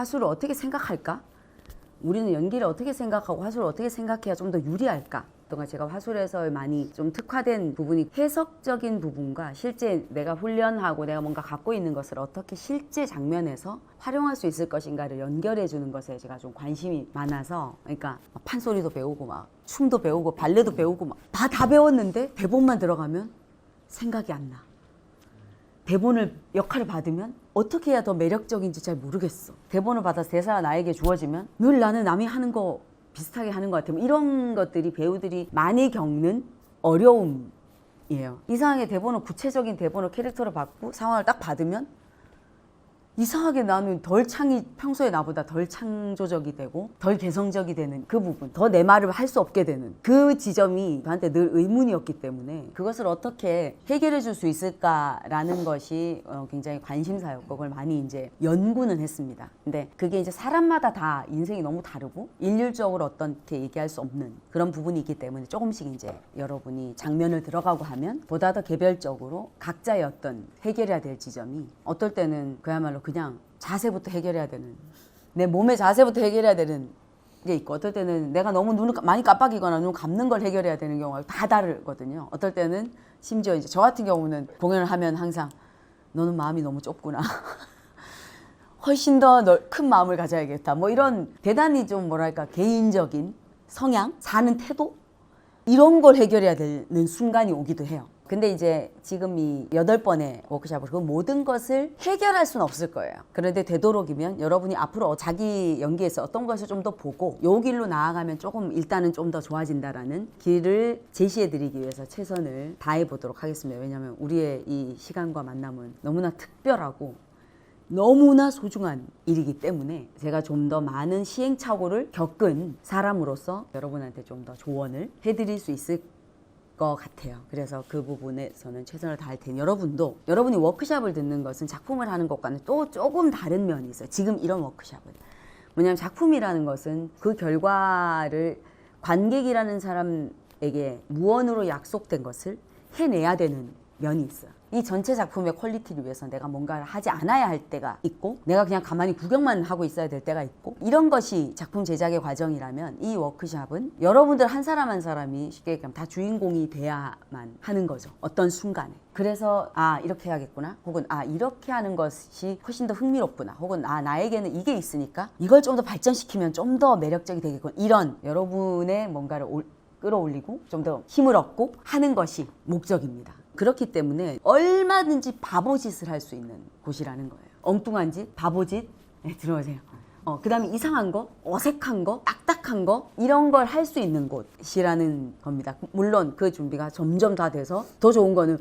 화수를 어떻게 생각할까? 우리는 연기를 어떻게 생각하고 화수를 어떻게 생각해야 좀 더 유리할까? 그동안 제가 화술에서 많이 좀 특화된 부분이 해석적인 부분과 실제 내가 훈련하고 내가 뭔가 갖고 있는 것을 어떻게 실제 장면에서 활용할 수 있을 것인가를 연결해 주는 것에 제가 좀 관심이 많아서, 그러니까 판소리도 배우고 막 춤도 배우고 발레도 배우고 막 다 배웠는데 대본만 들어가면 생각이 안 나. 대본을 역할을 받으면 어떻게 해야 더 매력적인지 잘 모르겠어. 대본을 받아서 대사가 나에게 주어지면 늘 나는 남이 하는 거 비슷하게 하는 것 같아요. 이런 것들이 배우들이 많이 겪는 어려움이에요. 이상하게 대본을, 구체적인 대본을 캐릭터를 받고 상황을 딱 받으면 이상하게 나는 평소에 나보다 덜 창조적이 되고 덜 개성적이 되는 그 부분, 더 내 말을 할 수 없게 되는 그 지점이 저한테 늘 의문이었기 때문에 그것을 어떻게 해결해 줄 수 있을까라는 것이 굉장히 관심사였고, 그걸 많이 이제 연구는 했습니다. 근데 그게 이제 사람마다 다 인생이 너무 다르고 일률적으로 어떻게 얘기할 수 없는 그런 부분이 있기 때문에 조금씩 이제 여러분이 장면을 들어가고 하면 보다 더 개별적으로 각자의 어떤 해결해야 될 지점이, 어떨 때는 그야말로 그냥 자세부터 해결해야 되는, 내 몸의 자세부터 해결해야 되는 게 있고, 어떨 때는 내가 너무 눈을 많이 깜빡이거나 눈 감는 걸 해결해야 되는 경우가 다 다르거든요. 어떨 때는 심지어 이제 저 같은 경우는 공연을 하면 항상 너는 마음이 너무 좁구나. 훨씬 더 큰 마음을 가져야겠다. 뭐 이런 대단히 좀 뭐랄까 개인적인 성향, 사는 태도, 이런 걸 해결해야 되는 순간이 오기도 해요. 근데 이제 지금 이 8번의 워크숍으로 그 모든 것을 해결할 수는 없을 거예요. 그런데 되도록이면 여러분이 앞으로 자기 연기에서 어떤 것을 좀 더 보고 요 길로 나아가면 조금 일단은 좀 더 좋아진다라는 길을 제시해 드리기 위해서 최선을 다해 보도록 하겠습니다. 왜냐하면 우리의 이 시간과 만남은 너무나 특별하고 너무나 소중한 일이기 때문에 제가 좀 더 많은 시행착오를 겪은 사람으로서 여러분한테 좀 더 조언을 해드릴 수 있을 것 같아요. 그래서 그 부분에서는 최선을 다할 테니 여러분도, 여러분이 워크숍을 듣는 것은 작품을 하는 것과는 또 조금 다른 면이 있어요. 지금 이런 워크숍은 뭐냐면, 작품이라는 것은 그 결과를 관객이라는 사람에게 무언으로 약속된 것을 해내야 되는 면이 있어요. 이 전체 작품의 퀄리티를 위해서 내가 뭔가를 하지 않아야 할 때가 있고, 내가 그냥 가만히 구경만 하고 있어야 될 때가 있고, 이런 것이 작품 제작의 과정이라면 이 워크숍은 여러분들 한 사람 한 사람이 쉽게 얘기하면 다 주인공이 돼야만 하는 거죠. 어떤 순간에. 그래서 이렇게 해야겠구나, 혹은 이렇게 하는 것이 훨씬 더 흥미롭구나, 혹은 나에게는 이게 있으니까 이걸 좀 더 발전시키면 좀 더 매력적이 되겠구나, 이런 여러분의 뭔가를 끌어올리고 좀 더 힘을 얻고 하는 것이 목적입니다. 그렇기 때문에 얼마든지 바보짓을 할 수 있는 곳이라는 거예요. 엉뚱한 짓, 바보짓, 들어오세요. 그 다음에 이상한 거, 어색한 거, 딱딱한 거, 이런 걸 할 수 있는 곳이라는 겁니다. 물론 그 준비가 점점 다 돼서 더 좋은 거는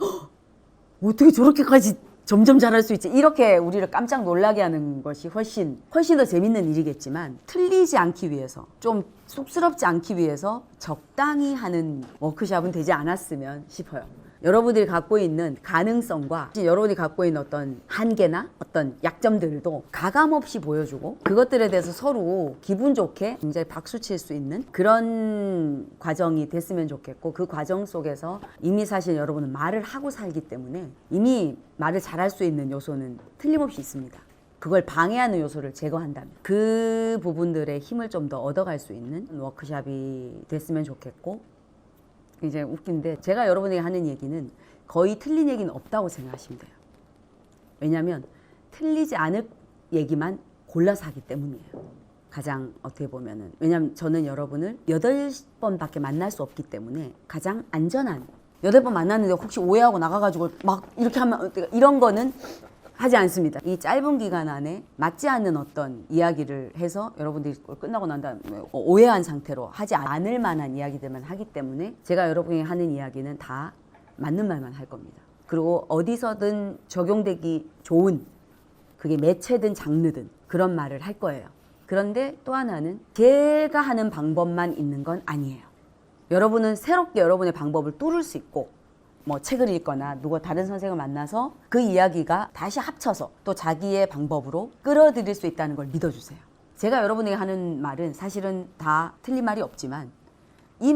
어떻게 저렇게까지 점점 잘할 수 있지, 이렇게 우리를 깜짝 놀라게 하는 것이 훨씬 더 재밌는 일이겠지만, 틀리지 않기 위해서, 좀 쑥스럽지 않기 위해서 적당히 하는 워크숍은 되지 않았으면 싶어요. 여러분들이 갖고 있는 가능성과 여러분이 갖고 있는 어떤 한계나 어떤 약점들도 가감없이 보여주고, 그것들에 대해서 서로 기분 좋게 굉장히 박수 칠 수 있는 그런 과정이 됐으면 좋겠고, 그 과정 속에서 이미 사실 여러분은 말을 하고 살기 때문에 이미 말을 잘할 수 있는 요소는 틀림없이 있습니다. 그걸 방해하는 요소를 제거한다면 그 부분들의 힘을 좀 더 얻어갈 수 있는 워크숍이 됐으면 좋겠고, 이제 웃긴데 제가 여러분에게 하는 얘기는 거의 틀린 얘기는 없다고 생각하시면 돼요. 왜냐하면 틀리지 않을 얘기만 골라서 하기 때문이에요. 가장 어떻게 보면은, 왜냐하면 저는 여러분을 8번밖에 만날 수 없기 때문에 가장 안전한, 8번 만났는데 혹시 오해하고 나가가지고 막 이렇게 하면 이런 거는 하지 않습니다. 이 짧은 기간 안에 맞지 않는 어떤 이야기를 해서 여러분들이 끝나고 난 다음에 오해한 상태로 하지 않을 만한 이야기들만 하기 때문에 제가 여러분이 하는 이야기는 다 맞는 말만 할 겁니다. 그리고 어디서든 적용되기 좋은, 그게 매체든 장르든 그런 말을 할 거예요. 그런데 또 하나는 제가 하는 방법만 있는 건 아니에요. 여러분은 새롭게 여러분의 방법을 뚫을 수 있고, 뭐 책을 읽거나 누가 다른 선생을 만나서 그 이야기가 다시 합쳐서 또 자기의 방법으로 끌어들일 수 있다는 걸 믿어주세요. 제가 여러분에게 하는 말은 사실은 다 틀린 말이 없지만 이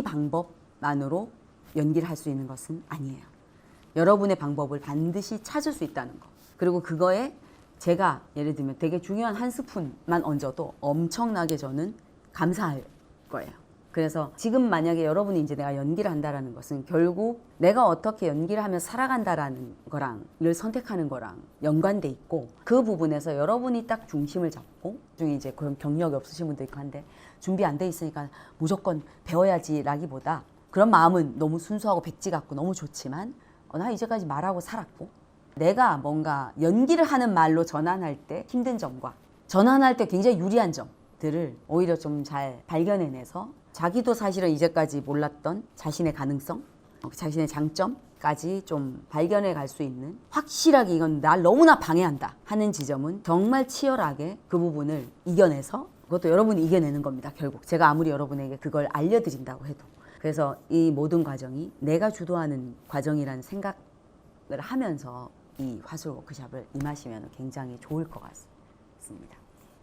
방법만으로 연기를 할 수 있는 것은 아니에요. 여러분의 방법을 반드시 찾을 수 있다는 거, 그리고 그거에 제가 예를 들면 되게 중요한 한 스푼만 얹어도 엄청나게 저는 감사할 거예요. 그래서 지금 만약에 여러분이 이제 내가 연기를 한다라는 것은 결국 내가 어떻게 연기를 하며 살아간다라는 거랑을 선택하는 거랑 연관돼 있고, 그 부분에서 여러분이 딱 중심을 잡고, 중에 이제 그런 경력이 없으신 분도 있고 한데 준비 안 돼 있으니까 무조건 배워야지라기보다, 그런 마음은 너무 순수하고 백지 같고 너무 좋지만 나 이제까지 말하고 살았고, 내가 뭔가 연기를 하는 말로 전환할 때 힘든 점과 전환할 때 굉장히 유리한 점들을 오히려 좀 잘 발견해내서 자기도 사실은 이제까지 몰랐던 자신의 가능성, 자신의 장점까지 좀 발견해 갈 수 있는, 확실하게 이건 날 너무나 방해한다 하는 지점은 정말 치열하게 그 부분을 이겨내서, 그것도 여러분이 이겨내는 겁니다. 결국 제가 아무리 여러분에게 그걸 알려드린다고 해도. 그래서 이 모든 과정이 내가 주도하는 과정이라는 생각을 하면서 이 화술 워크숍을 임하시면 굉장히 좋을 것 같습니다.